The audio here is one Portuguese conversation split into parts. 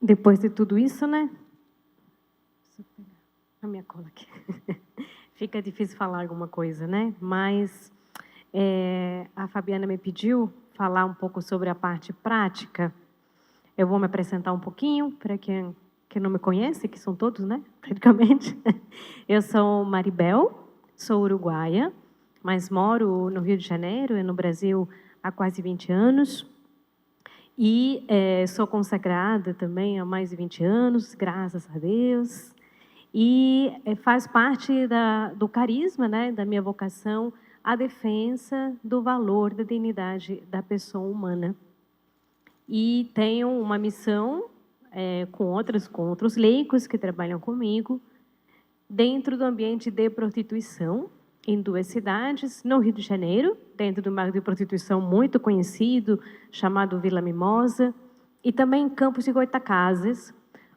Depois de tudo isso, né? Deixa eu pegar a minha cola aqui. Fica difícil falar alguma coisa, né? Mas a Fabiana me pediu falar um pouco sobre a parte prática. Eu vou me apresentar um pouquinho para quem não me conhece, que são todos, né? Praticamente. Eu sou Maribel, sou uruguaia, mas moro no Rio de Janeiro e no Brasil há quase 20 anos. E sou consagrada também há mais de 20 anos, graças a Deus. E faz parte do carisma, né, da minha vocação, a defesa do valor da dignidade da pessoa humana. E tenho uma missão com outros leigos que trabalham comigo, dentro do ambiente de prostituição, em 2 cidades, no Rio de Janeiro, dentro de um bairro de prostituição muito conhecido, chamado Vila Mimosa, e também em Campos de Goytacazes,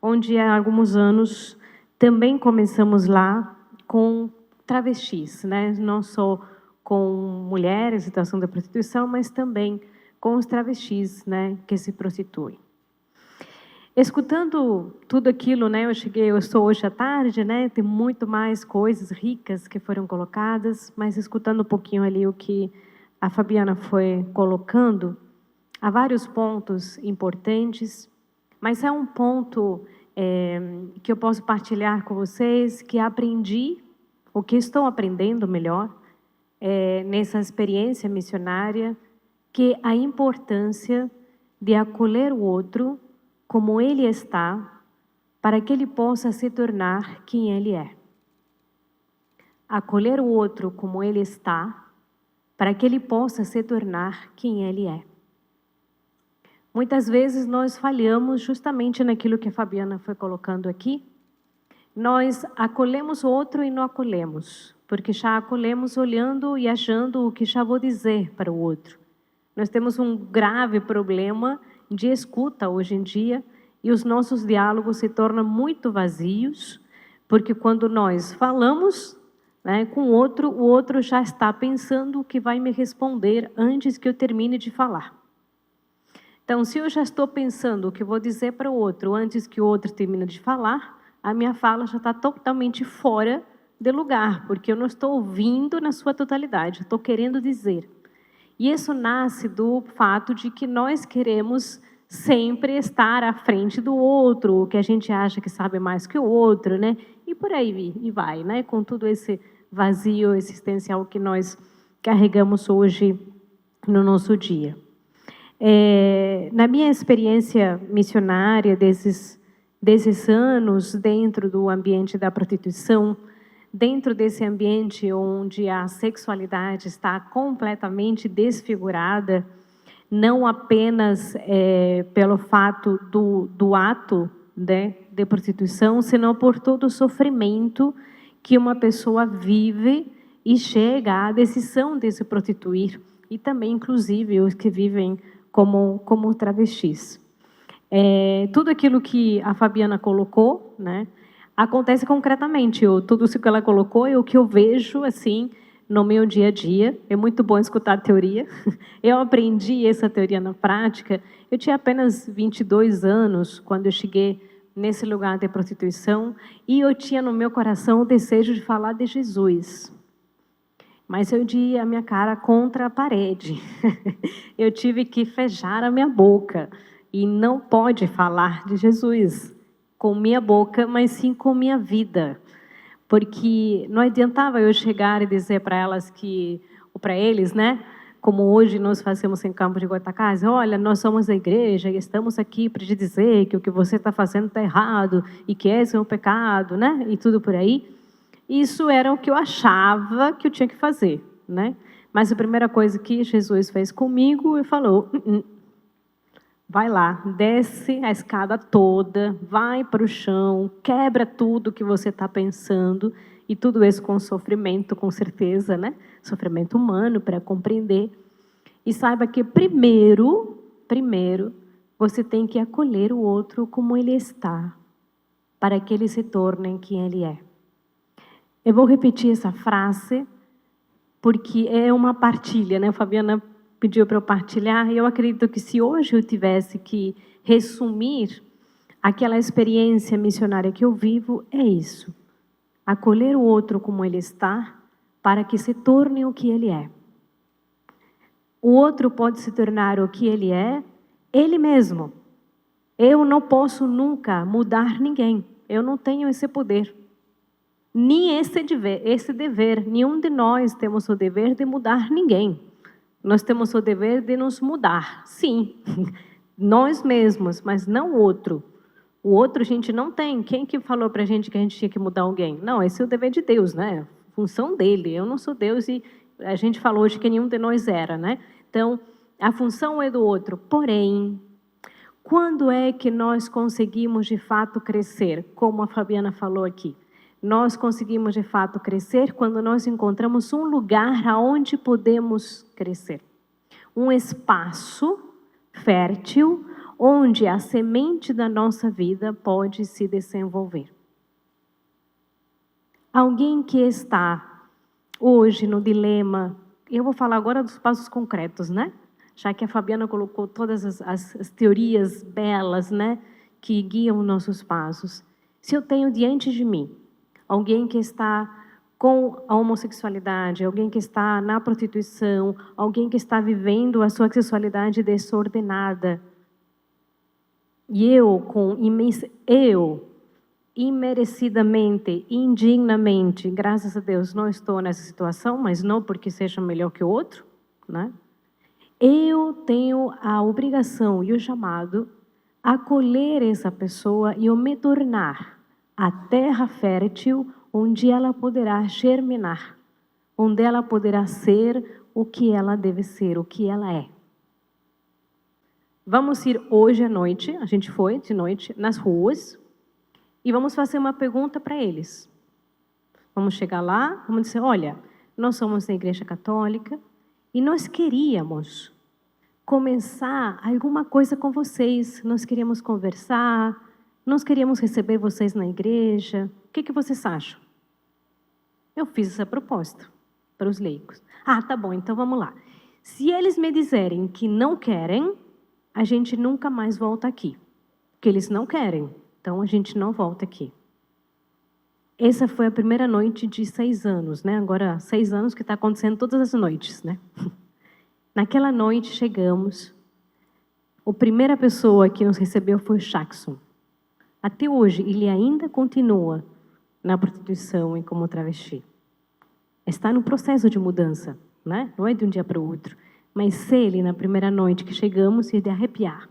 onde há alguns anos também começamos lá com travestis, né? Não só com mulheres em situação de prostituição, mas também com os travestis, né, que se prostituem. Escutando tudo aquilo, né, eu estou hoje à tarde, né, tem muito mais coisas ricas que foram colocadas, mas escutando um pouquinho ali o que a Fabiana foi colocando, há vários pontos importantes, mas há um ponto que eu posso partilhar com vocês, que aprendi, o que estou aprendendo melhor, nessa experiência missionária, que a importância de acolher o outro como ele está, para que ele possa se tornar quem ele é. Acolher o outro como ele está, para que ele possa se tornar quem ele é. Muitas vezes nós falhamos justamente naquilo que a Fabiana foi colocando aqui. Nós acolhemos o outro e não acolhemos, porque já acolhemos olhando e achando o que já vou dizer para o outro. Nós temos um grave problema de escuta hoje em dia, e os nossos diálogos se tornam muito vazios, porque quando nós falamos, né, com o outro já está pensando o que vai me responder antes que eu termine de falar. Então, se eu já estou pensando o que vou dizer para o outro antes que o outro termine de falar, a minha fala já está totalmente fora de lugar, porque eu não estou ouvindo na sua totalidade, eu estou querendo dizer. E isso nasce do fato de que nós queremos sempre estar à frente do outro, o que a gente acha que sabe mais que o outro, né? E por aí e vai, né? Com todo esse vazio existencial que nós carregamos hoje no nosso dia. Na minha experiência missionária desses anos dentro do ambiente da prostituição, dentro desse ambiente onde a sexualidade está completamente desfigurada, não apenas pelo fato do ato, né, de prostituição, senão por todo o sofrimento que uma pessoa vive e chega à decisão de se prostituir, e também, inclusive, os que vivem como travestis. Tudo aquilo que a Fabiana colocou, né, acontece concretamente. Tudo isso que ela colocou é o que eu vejo assim no meu dia a dia. É muito bom escutar a teoria. Eu aprendi essa teoria na prática. Eu tinha apenas 22 anos quando eu cheguei nesse lugar de prostituição, e eu tinha no meu coração o desejo de falar de Jesus. Mas eu dei a minha cara contra a parede. Eu tive que fechar a minha boca. E não pode falar de Jesus com minha boca, mas sim com minha vida. Porque não adiantava eu chegar e dizer para elas ou para eles, né? Como hoje nós fazemos em Campos de Goytacazes, olha, nós somos da igreja e estamos aqui para te dizer que o que você está fazendo está errado e que esse é um pecado, né? E tudo por aí. Isso era o que eu achava que eu tinha que fazer, né? Mas a primeira coisa que Jesus fez comigo, ele falou: vai lá, desce a escada toda, vai para o chão, quebra tudo que você está pensando, e tudo isso com sofrimento, com certeza, né? Sofrimento humano para compreender. E saiba que primeiro, você tem que acolher o outro como ele está, para que ele se torne quem ele é. Eu vou repetir essa frase, porque é uma partilha, né? A Fabiana pediu para eu partilhar, e eu acredito que se hoje eu tivesse que resumir Aquela experiência missionária que eu vivo é isso. Acolher o outro como ele está, para que se torne o que ele é. O outro pode se tornar o que ele é, ele mesmo. Eu não posso nunca mudar ninguém. Eu não tenho esse poder. Nem esse dever. Nenhum de nós temos o dever de mudar ninguém. Nós temos o dever de nos mudar. Sim, nós mesmos, mas não o outro. O outro a gente não tem. Quem que falou para a gente que a gente tinha que mudar alguém? Não, esse é o dever de Deus, né? Função dele. Eu não sou Deus e a gente falou hoje que nenhum de nós era, né? Então, a função é do outro. Porém, quando é que nós conseguimos de fato crescer? Como a Fabiana falou aqui. Nós conseguimos de fato crescer quando nós encontramos um lugar aonde podemos crescer. Um espaço fértil onde a semente da nossa vida pode se desenvolver. Alguém que está hoje no dilema, eu vou falar agora dos passos concretos, né? Já que a Fabiana colocou todas as teorias belas, né, que guiam nossos passos. Se eu tenho diante de mim alguém que está com a homossexualidade, alguém que está na prostituição, alguém que está vivendo a sua sexualidade desordenada, e eu imerecidamente, indignamente, graças a Deus, não estou nessa situação, mas não porque seja melhor que o outro, né? Eu tenho a obrigação e o chamado a acolher essa pessoa e eu me tornar a terra fértil onde ela poderá germinar, onde ela poderá ser o que ela deve ser, o que ela é. Vamos ir hoje à noite, a gente foi de noite nas ruas, e vamos fazer uma pergunta para eles. Vamos chegar lá, vamos dizer, olha, nós somos da Igreja Católica e nós queríamos começar alguma coisa com vocês, nós queríamos conversar, nós queríamos receber vocês na igreja, o que vocês acham? Eu fiz essa proposta para os leigos. Ah, tá bom, então vamos lá. Se eles me disserem que não querem, a gente nunca mais volta aqui. Porque eles não querem, então a gente não volta aqui. Essa foi a primeira noite de 6 anos, né? Agora, 6 anos que está acontecendo todas as noites, né? Naquela noite chegamos, a primeira pessoa que nos recebeu foi o Jackson. Até hoje, ele ainda continua na prostituição e como travesti. Está no processo de mudança, né? Não é de um dia para o outro. Mas ele, na primeira noite que chegamos, ia de arrepiar.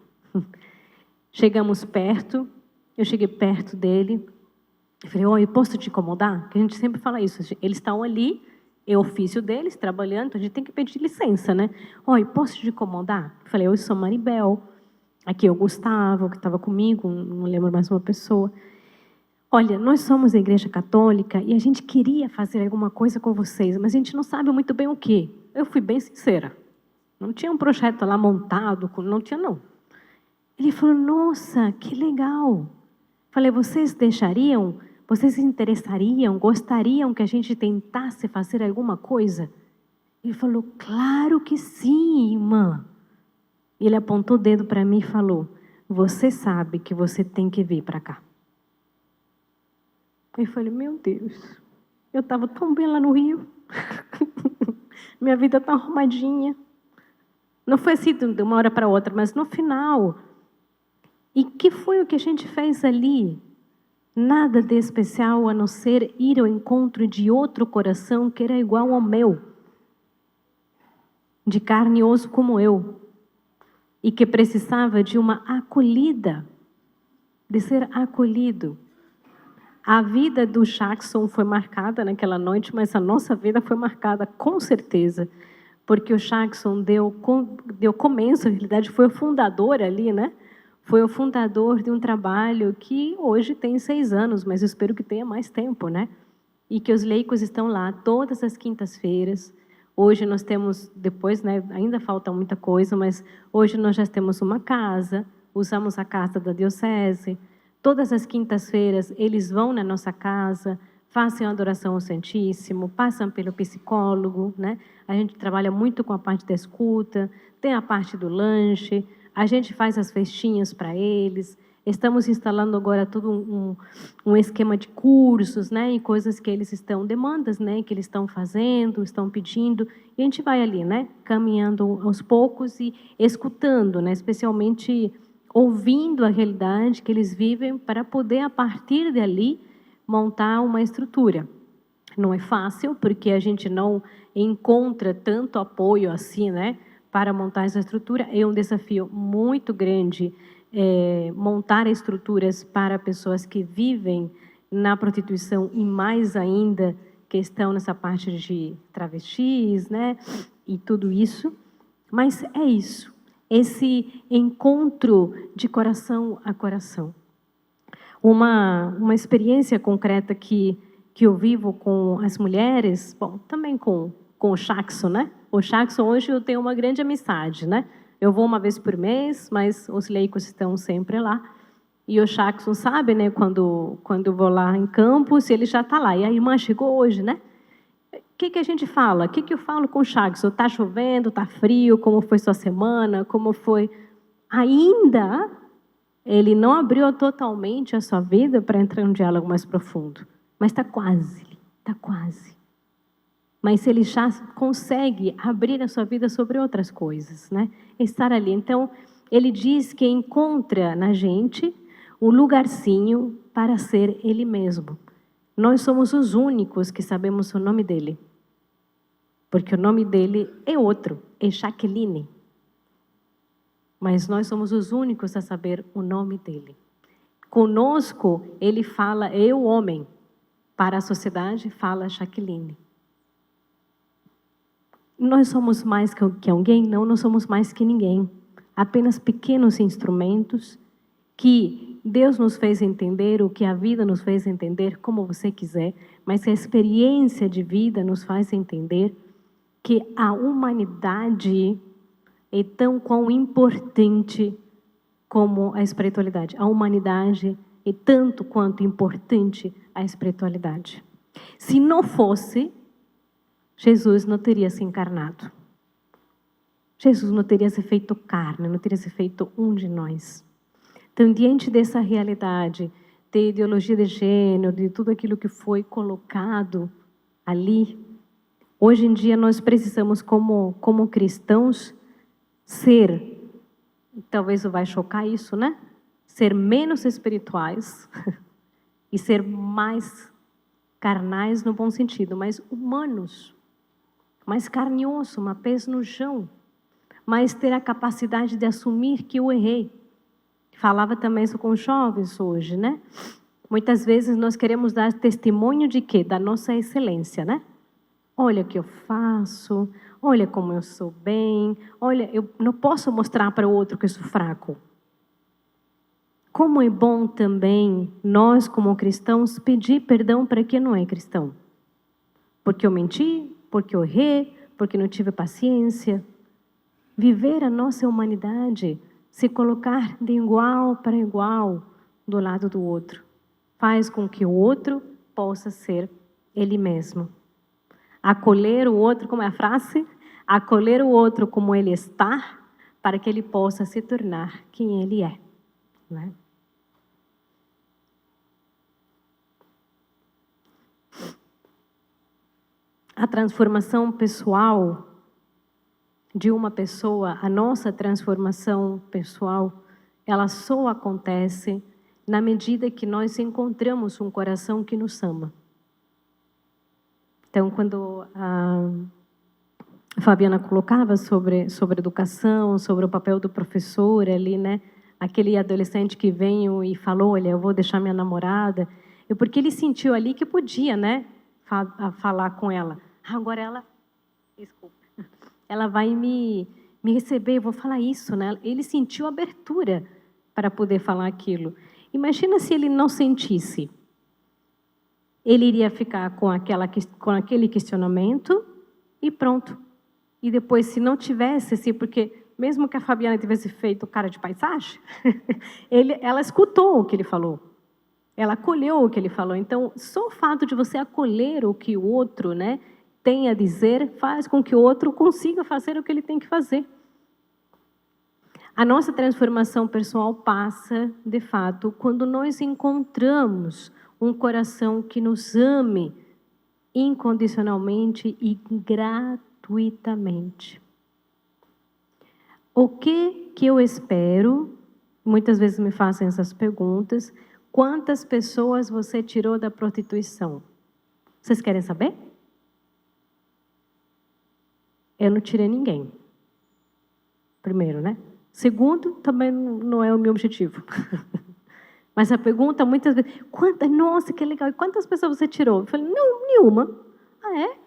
Chegamos perto, eu cheguei perto dele, eu falei, oi, posso te incomodar? Porque a gente sempre fala isso, eles estão ali, é o ofício deles, trabalhando, então a gente tem que pedir licença, né? Oi, posso te incomodar? Eu falei, eu sou Maribel, aqui é o Gustavo, que estava comigo, não lembro mais uma pessoa. Olha, nós somos a Igreja Católica e a gente queria fazer alguma coisa com vocês, mas a gente não sabe muito bem o quê. Eu fui bem sincera. Não tinha um projeto lá montado, não tinha não. Ele falou, nossa, que legal. Falei, vocês se interessariam, gostariam que a gente tentasse fazer alguma coisa? Ele falou, claro que sim, irmã. Ele apontou o dedo para mim e falou, você sabe que você tem que vir para cá. Eu falei, meu Deus, eu estava tão bem lá no Rio. Minha vida está arrumadinha. Não foi assim de uma hora para outra, mas no final. E que foi o que a gente fez ali? Nada de especial a não ser ir ao encontro de outro coração que era igual ao meu. De carne e osso como eu. E que precisava de uma acolhida. De ser acolhido. A vida do Jackson foi marcada naquela noite, mas a nossa vida foi marcada com certeza. Porque o Jackson deu começo, na realidade foi o fundador ali, né? Foi o fundador de um trabalho que hoje tem 6 anos, mas eu espero que tenha mais tempo, né? E que os leigos estão lá todas as quintas-feiras. Hoje nós temos, depois, né, ainda falta muita coisa, mas hoje nós já temos uma casa, usamos a casa da diocese. Todas as quintas-feiras eles vão na nossa casa, fazem a adoração ao Santíssimo, passam pelo psicólogo, né? A gente trabalha muito com a parte da escuta, tem a parte do lanche, a gente faz as festinhas para eles, Estamos instalando agora todo um esquema de cursos, né, e coisas que eles estão, demandas, né, que eles estão fazendo, estão pedindo, e a gente vai ali, né, caminhando aos poucos e escutando, né, especialmente ouvindo a realidade que eles vivem para poder, a partir dali, montar uma estrutura. Não é fácil, porque a gente não encontra tanto apoio assim, né, para montar essa estrutura. É um desafio muito grande montar estruturas para pessoas que vivem na prostituição e mais ainda que estão nessa parte de travestis, né, e tudo isso. Mas é isso, esse encontro de coração a coração. Uma experiência concreta que eu vivo com as mulheres, bom, também com o Jackson, né? O Jackson, hoje eu tenho uma grande amizade, né? Eu vou uma vez por mês, mas os leicos estão sempre lá. E o Jackson sabe, né, quando eu vou lá em Campos, ele já está lá. E a irmã chegou hoje, né? O que a gente fala? O que eu falo com o Jackson? Está chovendo? Está frio? Como foi sua semana? Como foi? Ainda ele não abriu totalmente a sua vida para entrar em um diálogo mais profundo. Mas está quase, está quase. Mas ele já consegue abrir a sua vida sobre outras coisas, né? Estar ali. Então, ele diz que encontra na gente um lugarzinho para ser ele mesmo. Nós somos os únicos que sabemos o nome dele. Porque o nome dele é outro, é Jaqueline. Mas nós somos os únicos a saber o nome dele. Conosco, ele fala, eu, homem. Para a sociedade, fala Jaqueline. Nós somos mais que alguém? Não, não somos mais que ninguém. Apenas pequenos instrumentos que Deus nos fez entender, o que a vida nos fez entender, como você quiser, mas que a experiência de vida nos faz entender que a humanidade é tão quão importante como a espiritualidade. A humanidade é tanto quanto importante a espiritualidade. Se não fosse, Jesus não teria se encarnado. Jesus não teria se feito carne, não teria se feito um de nós. Então, diante dessa realidade, de ideologia de gênero, de tudo aquilo que foi colocado ali, hoje em dia nós precisamos, como cristãos, ser, talvez vai chocar isso, né? Ser menos espirituais e ser mais carnais no bom sentido, mas humanos, mais carne e osso, uma pés no chão, mas ter a capacidade de assumir que eu errei. Falava também isso com os jovens hoje, né? Muitas vezes nós queremos dar testemunho de quê? Da nossa excelência, né? Olha o que eu faço, olha como eu sou bem, olha, eu não posso mostrar para o outro que eu sou fraco. Como é bom também nós, como cristãos, pedir perdão para quem não é cristão. Porque eu menti, porque eu errei, porque não tive paciência. Viver a nossa humanidade, se colocar de igual para igual do lado do outro, faz com que o outro possa ser ele mesmo. Acolher o outro, como é a frase? Acolher o outro como ele está, para que ele possa se tornar quem ele é. Né? A transformação pessoal de uma pessoa, a nossa transformação pessoal, ela só acontece na medida que nós encontramos um coração que nos ama. Então, quando a Fabiana colocava sobre educação, sobre o papel do professor ali, né? Aquele adolescente que veio e falou, olha, eu vou deixar minha namorada, porque ele sentiu ali que podia, né? Falar com ela. Agora ela, desculpa, ela vai me receber, eu vou falar isso, né? Ele sentiu abertura para poder falar aquilo. Imagina se ele não sentisse. Ele iria ficar com aquele questionamento e pronto. E depois, se não tivesse, assim, porque mesmo que a Fabiana tivesse feito cara de paisagem, ela escutou o que ele falou. Ela acolheu o que ele falou. Então, só o fato de você acolher o que o outro, né, tem a dizer, faz com que o outro consiga fazer o que ele tem que fazer. A nossa transformação pessoal passa, de fato, quando nós encontramos um coração que nos ame incondicionalmente e gratuitamente. O que eu espero? Muitas vezes me fazem essas perguntas. Quantas pessoas você tirou da prostituição? Vocês querem saber? Eu não tirei ninguém. Primeiro, né? Segundo, também não é o meu objetivo. Mas a pergunta muitas vezes, nossa, que legal, e quantas pessoas você tirou? Eu falei, não, nenhuma. Ah, é?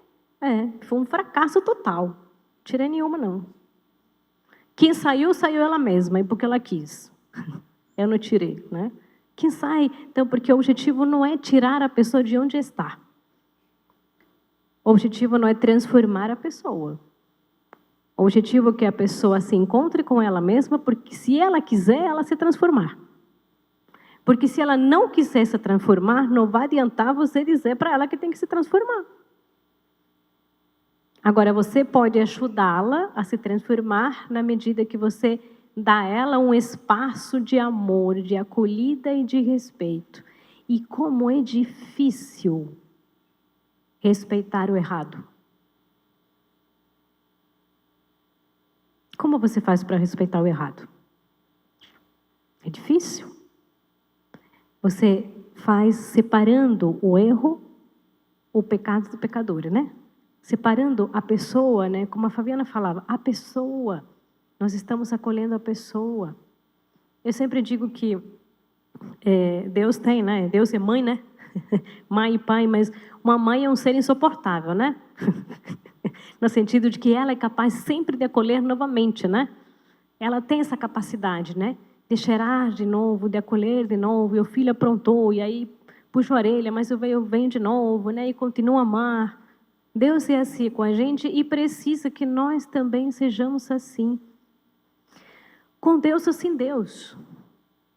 É, foi um fracasso total. Tirei nenhuma, não. Quem saiu, saiu ela mesma, e porque ela quis. Eu não tirei, né? Quem sai? Então, porque o objetivo não é tirar a pessoa de onde está. O objetivo não é transformar a pessoa. O objetivo é que a pessoa se encontre com ela mesma, porque se ela quiser, ela se transformar. Porque se ela não quiser se transformar, não vai adiantar você dizer para ela que tem que se transformar. Agora, você pode ajudá-la a se transformar na medida que você dá a ela um espaço de amor, de acolhida e de respeito. E como é difícil respeitar o errado. Como você faz para respeitar o errado? É difícil. Você faz separando o erro, o pecado do pecador, né? Separando a pessoa, né? Como a Fabiana falava, a pessoa. Nós estamos acolhendo a pessoa. Eu sempre digo que Deus tem, né? Deus é mãe, né? Mãe e pai, mas uma mãe é um ser insuportável, né? No sentido de que ela é capaz sempre de acolher novamente, né? Ela tem essa capacidade, né? De cheirar de novo, de acolher de novo, e o filho aprontou, e aí puxa a orelha, mas eu venho de novo, né? E continua a amar. Deus é assim com a gente e precisa que nós também sejamos assim. Com Deus ou sem Deus.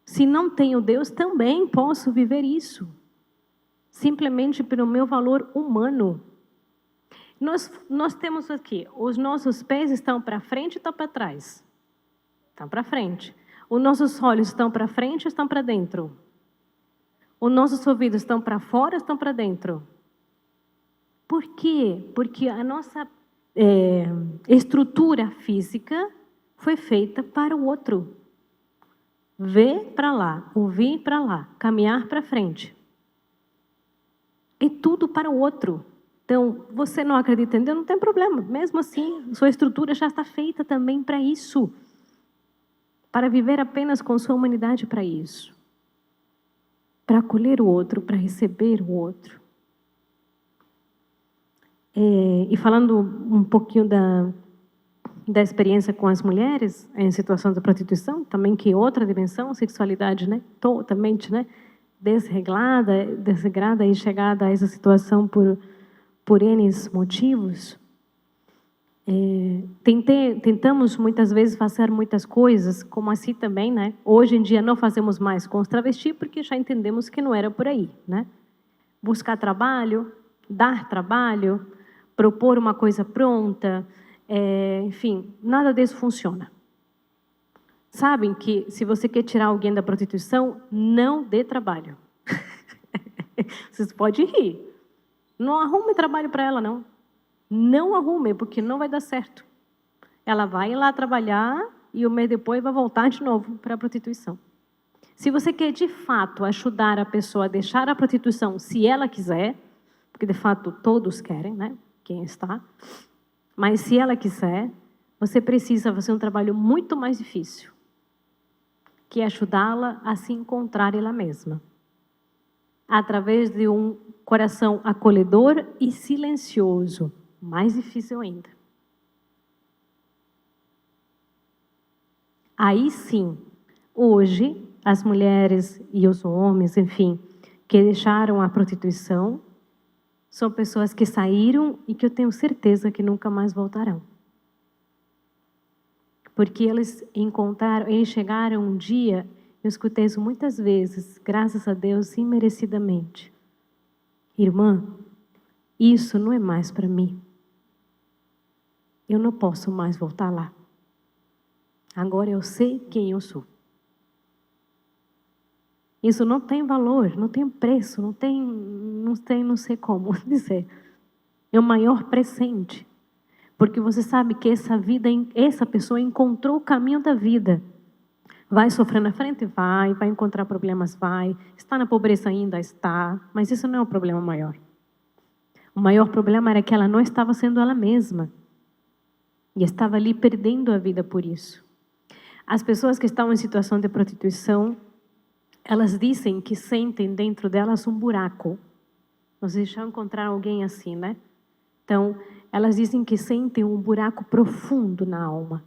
Se não tenho Deus, também posso viver isso. Simplesmente pelo meu valor humano. Nós temos aqui, os nossos pés estão para frente ou estão para trás? Estão para frente. Os nossos olhos estão para frente ou estão para dentro? Os nossos ouvidos estão para fora ou estão para dentro? Por quê? Porque a nossa estrutura física foi feita para o outro. Ver para lá, ouvir para lá, caminhar para frente. É tudo para o outro. Então, você não acredita em Deus, não tem problema. Mesmo assim, sua estrutura já está feita também para isso. Para viver apenas com sua humanidade para isso. Para acolher o outro, para receber o outro. E falando um pouquinho da experiência com as mulheres em situação de prostituição, também que outra dimensão, sexualidade, né? Totalmente, né? Desregrada e chegada a essa situação por N motivos. Tentamos muitas vezes fazer muitas coisas, como assim também, né? Hoje em dia não fazemos mais com os travestis, porque já entendemos que não era por aí, né? Buscar trabalho, dar trabalho, propor uma coisa pronta, enfim, nada disso funciona. Sabem que se você quer tirar alguém da prostituição, não dê trabalho. Vocês podem rir. Não arrume trabalho para ela, não. Não arrume, porque não vai dar certo. Ela vai lá trabalhar e um mês depois vai voltar de novo para a prostituição. Se você quer, de fato, ajudar a pessoa a deixar a prostituição, se ela quiser, porque, de fato, todos querem, né? Quem está. Mas, se ela quiser, você precisa fazer um trabalho muito mais difícil, que é ajudá-la a se encontrar ela mesma. Através de um coração acolhedor e silencioso. Mais difícil ainda. Aí sim, hoje, as mulheres e os homens, enfim, que deixaram a prostituição, são pessoas que saíram e que eu tenho certeza que nunca mais voltarão. Porque eles chegaram um dia, eu escutei isso muitas vezes, graças a Deus, imerecidamente. Irmã, isso não é mais para mim. Eu não posso mais voltar lá. Agora eu sei quem eu sou. Isso não tem valor, não tem preço, não sei como dizer. É o maior presente. Porque você sabe que essa pessoa encontrou o caminho da vida. Vai sofrer na frente? Vai encontrar problemas? Vai. Está na pobreza ainda? Está. Mas isso não é o problema maior. O maior problema era que ela não estava sendo ela mesma. E estava ali perdendo a vida por isso. As pessoas que estão em situação de prostituição, elas dizem que sentem dentro delas um buraco. Vocês já encontraram alguém assim, né? Então, elas dizem que sentem um buraco profundo na alma.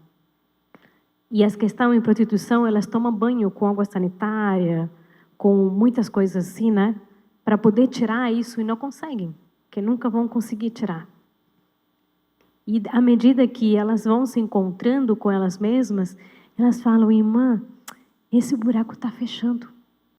E as que estão em prostituição, elas tomam banho com água sanitária, com muitas coisas assim, né? Para poder tirar isso e não conseguem, que nunca vão conseguir tirar. E à medida que elas vão se encontrando com elas mesmas, elas falam: irmã, esse buraco está fechando.